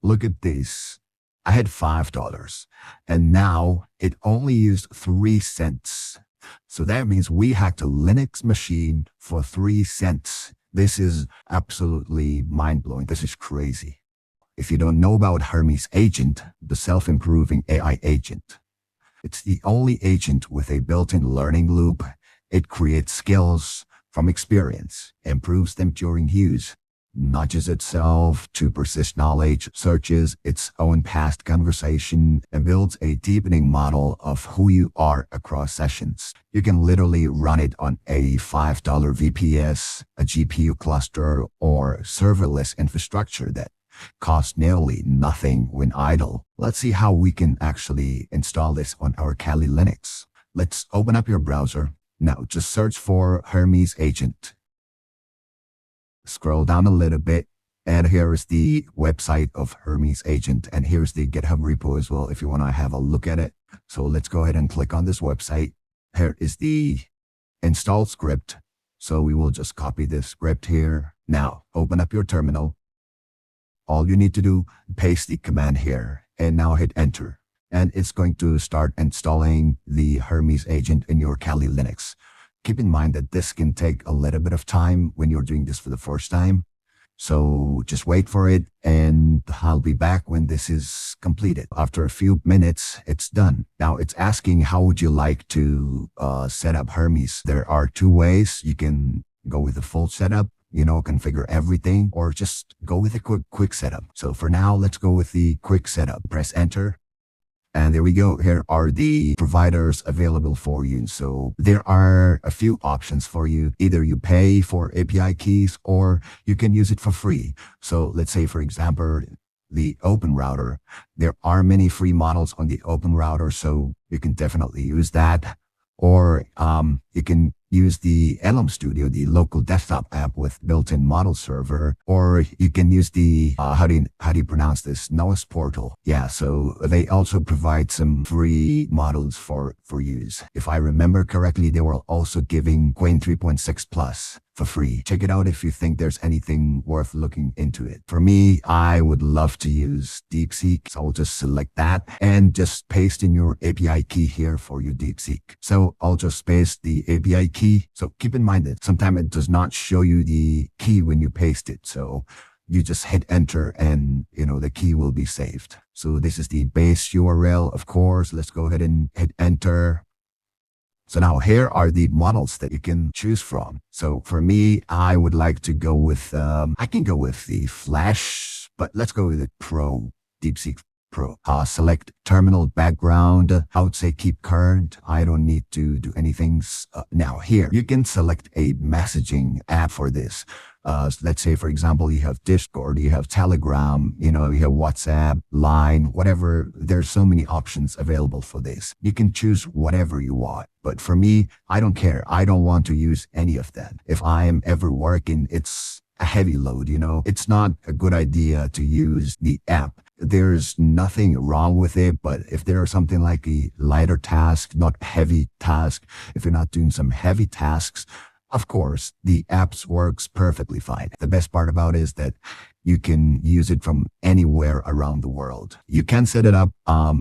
look at this. I had $5 and now it only used 3 cents. So that means we hacked a Linux machine for 3 cents. This is absolutely mind-blowing. This is crazy. If you don't know about Hermes Agent, the self-improving AI agent, it's the only agent with a built-in learning loop. It creates skills from experience, improves them during use, nudges itself to persist knowledge, searches its own past conversation, and builds a deepening model of who you are across sessions. You can literally run it on a $5 VPS, a GPU cluster, or serverless infrastructure that costs nearly nothing when idle. Let's see how we can actually install this on our Kali Linux. Let's open up your browser. Now just search for Hermes Agent. Scroll down a little bit, and here is the website of Hermes Agent, and here's the GitHub repo as well if you want to have a look at it. So let's go ahead and click on this website. Here is the install script. So we will just copy this script here. Now open up your terminal. All you need to do, paste the command here, and now hit enter. And it's going to start installing the Hermes Agent in your Kali Linux. Keep in mind that this can take a little bit of time when you're doing this for the first time. So just wait for it, and I'll be back when this is completed. After a few minutes, it's done. Now it's asking, how would you like to set up Hermes? There are 2 ways. You can go with the full setup, configure everything, or just go with a quick setup. So for now, let's go with the quick setup. Press enter. And there we go. Here are the providers available for you. So there are a few options for you. Either you pay for API keys or you can use it for free. So let's say, for example, the Open Router. There are many free models on the Open Router, so you can definitely use that. Or you can use the LM Studio, the local desktop app with built-in model server, or you can use the, how do you pronounce this? Metasploitable. Yeah, so they also provide some free models for use. If I remember correctly, they were also giving Queen 3.6 Plus for free. Check it out if you think there's anything worth looking into it. For me, I would love to use DeepSeek. So I'll just select that and just paste in your API key here for your DeepSeek. So I'll just paste the API key. So keep in mind that sometimes it does not show you the key when you paste it. So you just hit enter and the key will be saved. So this is the base URL, of course. Let's go ahead and hit enter. So now here are the models that you can choose from. So for me, I would like to go with, I can go with the Flash, but let's go with the Pro, DeepSeek Pro. Select terminal background. I would say keep current. I don't need to do anything. Now here, you can select a messaging app for this. Let's say, for example, you have Discord, you have Telegram, you have WhatsApp, Line, whatever. There's so many options available for this. You can choose whatever you want. But for me, I don't care. I don't want to use any of that. If I am ever working, it's a heavy load, It's not a good idea to use the app. There's nothing wrong with it, but if there's something like a lighter task, not heavy task, if you're not doing some heavy tasks, of course, the apps works perfectly fine. The best part about it is that you can use it from anywhere around the world. You can set it up.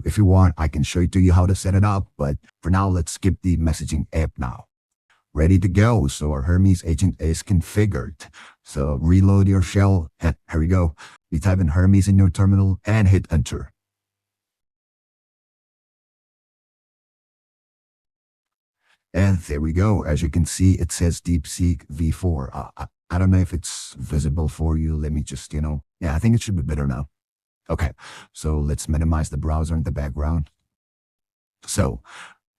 If you want, I can show you how to set it up. But for now, let's skip the messaging app now. Ready to go. So our Hermes agent is configured. So reload your shell. And here we go. You type in Hermes in your terminal and hit enter. And there we go. As you can see, it says DeepSeek V4. I don't know if it's visible for you. Let me just, yeah, I think it should be better now. Okay, so let's minimize the browser in the background. So,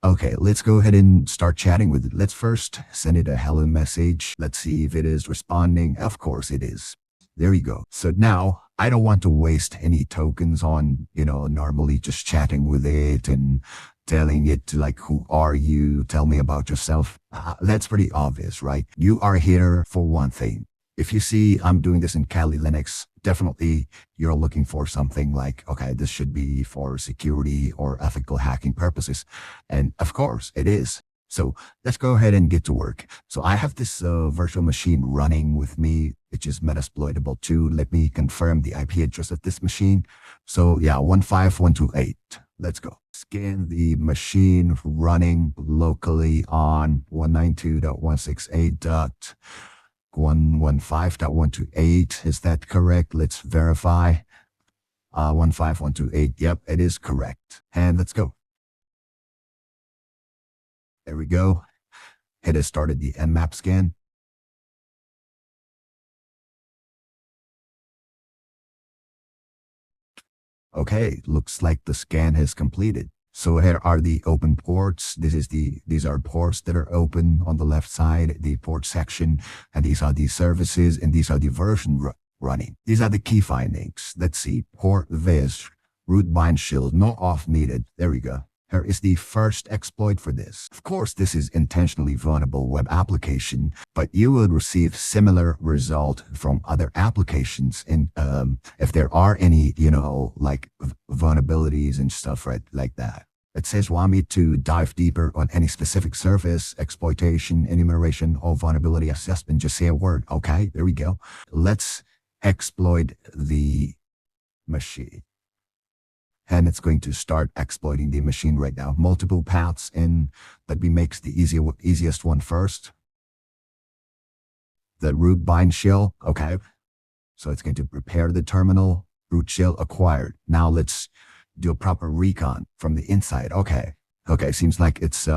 okay, let's go ahead and start chatting with it. Let's first send it a hello message. Let's see if it is responding. Of course it is. There you go. So now I don't want to waste any tokens on, normally just chatting with it and telling it to who are you? Tell me about yourself. That's pretty obvious, right? You are here for one thing. If you see I'm doing this in Kali Linux, definitely you're looking for something like, okay, this should be for security or ethical hacking purposes. And of course it is. So let's go ahead and get to work. So I have this virtual machine running with me, which is Metasploitable 2. Let me confirm the IP address of this machine. So yeah, 15128. Let's go. Scan the machine running locally on 192.168.115.128. Is that correct? Let's verify. 15128. Yep, it is correct. And let's go. There we go. It has started the Nmap scan. Okay, looks like the scan has completed. So here are the open ports. These are ports that are open on the left side, the port section, and these are the services, and these are the version running. These are the key findings. Let's see, port vis, root bind shield, no off needed. There we go. Here is the first exploit for this. Of course, this is intentionally vulnerable web application, but you will receive similar result from other applications. And if there are any, like vulnerabilities and stuff, right, like that. It says, want me to dive deeper on any specific service, exploitation, enumeration, or vulnerability assessment? Just say a word. Okay, there we go. Let's exploit the machine. And it's going to start exploiting the machine right now. Multiple paths in, but we makes the easiest one first. The root bind shell, okay. So it's going to prepare the terminal, root shell acquired. Now let's do a proper recon from the inside. Okay, seems like it's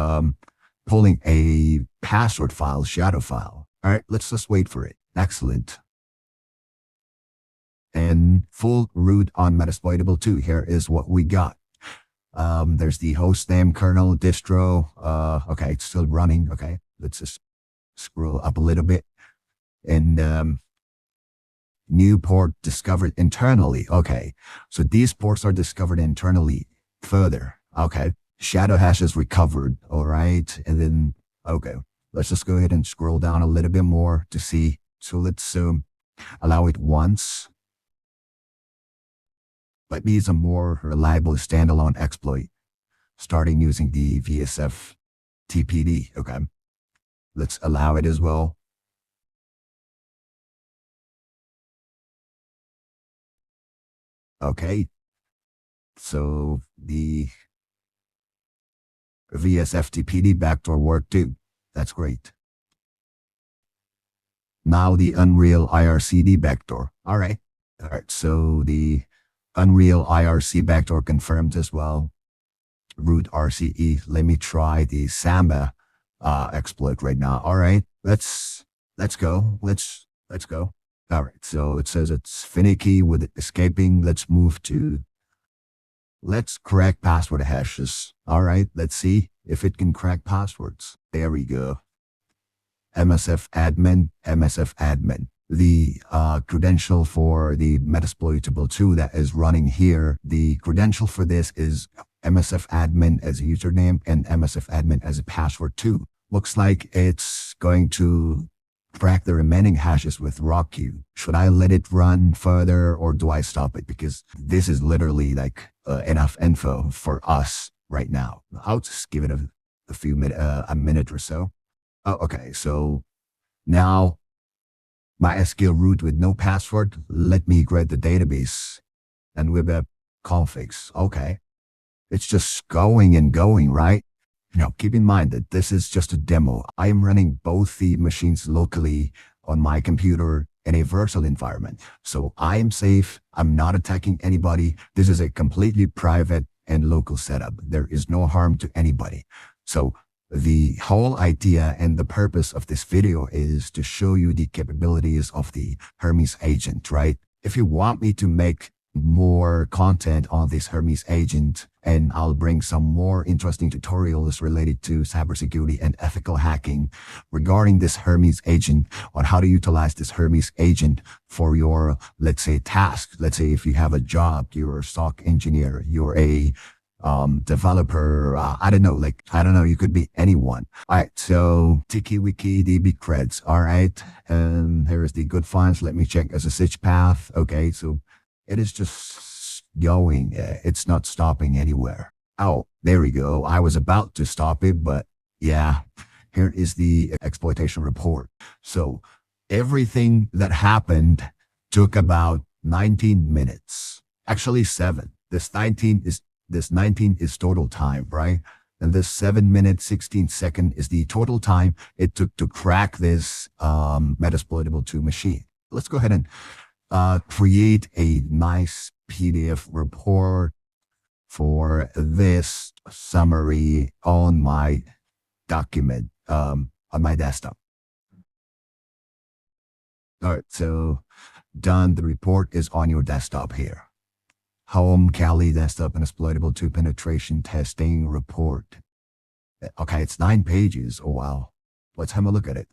pulling a password file, shadow file. All right, let's just wait for it. Excellent. And full root on Metasploitable 2. Here is what we got. There's the host name, kernel, distro. Okay, it's still running. Okay, let's just scroll up a little bit. And new port discovered internally. Okay, so these ports are discovered internally further. Okay, shadow hashes recovered. All right, and then, okay, let's just go ahead and scroll down a little bit more to see. So let's allow it once. But needs a more reliable standalone exploit, starting using the VSF TPD. Okay, let's allow it as well. Okay, so the VSF TPD backdoor worked too. That's great. Now the Unreal IRCD backdoor. All right, so the Unreal IRC backdoor confirmed as well. Root RCE. Let me try the Samba exploit right now. All right, let's go. Let's go. All right, so it says it's finicky with escaping. Let's move to. Let's crack password hashes. All right, let's see if it can crack passwords. There we go. MSF admin. The credential for the Metasploitable 2 that is running here, the credential for this is MSF admin as a username and MSF admin as a password too. Looks like it's going to crack the remaining hashes with RockQ. Should I let it run further or do I stop it? Because this is literally like enough info for us right now. I'll just give it a minute or so. Oh, okay, so now MySQL root with no password. Let me grab the database and web app configs. Okay. It's just going and going, right? Now, keep in mind that this is just a demo. I am running both the machines locally on my computer in a virtual environment. So I am safe. I'm not attacking anybody. This is a completely private and local setup. There is no harm to anybody. So the whole idea and the purpose of this video is to show you the capabilities of the Hermes Agent, right? If you want me to make more content on this Hermes Agent, and I'll bring some more interesting tutorials related to cybersecurity and ethical hacking regarding this Hermes Agent on how to utilize this Hermes Agent for your, let's say, task. Let's say if you have a job, you're a stock engineer, you're a developer, I don't know, you could be anyone. All right, so TikiWiki, DB creds. All right, and here is the good finds. Let me check as a switch path. Okay, so it is just going. It's not stopping anywhere. Oh, there we go. I was about to stop it, but Yeah, here is the exploitation report. So everything that happened took about 19 minutes. Actually 7. This 19 is total time, right? And this 7 minute 16 second is the total time it took to crack this Metasploitable 2 machine. Let's go ahead and create a nice PDF report for this summary on my document on my desktop. All right, so done. The report is on your desktop here. Home Kali desktop and exploitable 2 penetration testing report. Okay, it's 9 pages. Oh, wow. Let's have a look at it.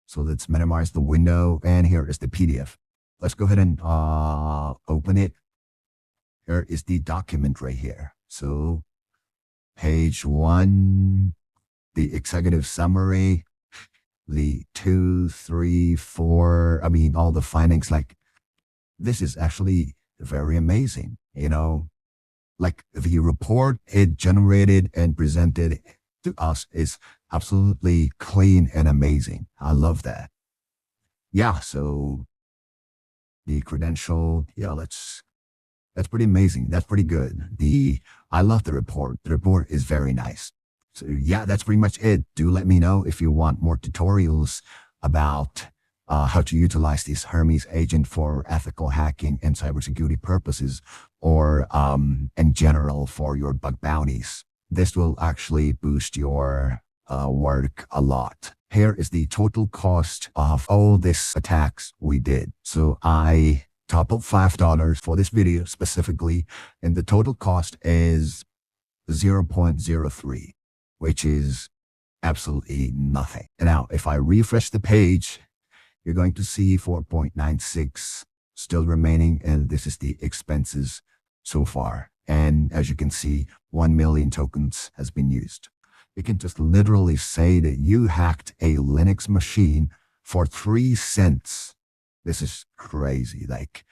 So let's minimize the window, and here is the PDF. Let's go ahead and open it. Here is the document right here. So page 1, the executive summary, the 2, 3, 4, all the findings. Like, this is actually very amazing. Like the report it generated and presented to us is absolutely clean and amazing. I love that. Yeah, so the credential, yeah, that's pretty amazing. That's pretty good. I love the report. The report is very nice. So yeah, that's pretty much it. Do let me know if you want more tutorials about how to utilize this Hermes agent for ethical hacking and cybersecurity purposes, or in general for your bug bounties. This will actually boost your work a lot. Here is the total cost of all these attacks we did. So I top up $5 for this video specifically, and the total cost is 0.03, which is absolutely nothing. And now, if I refresh the page, you're going to see 4.96 still remaining, and this is the expenses so far. And as you can see, 1 million tokens has been used. You can just literally say that you hacked a Linux machine for 3 cents. This is crazy. Like,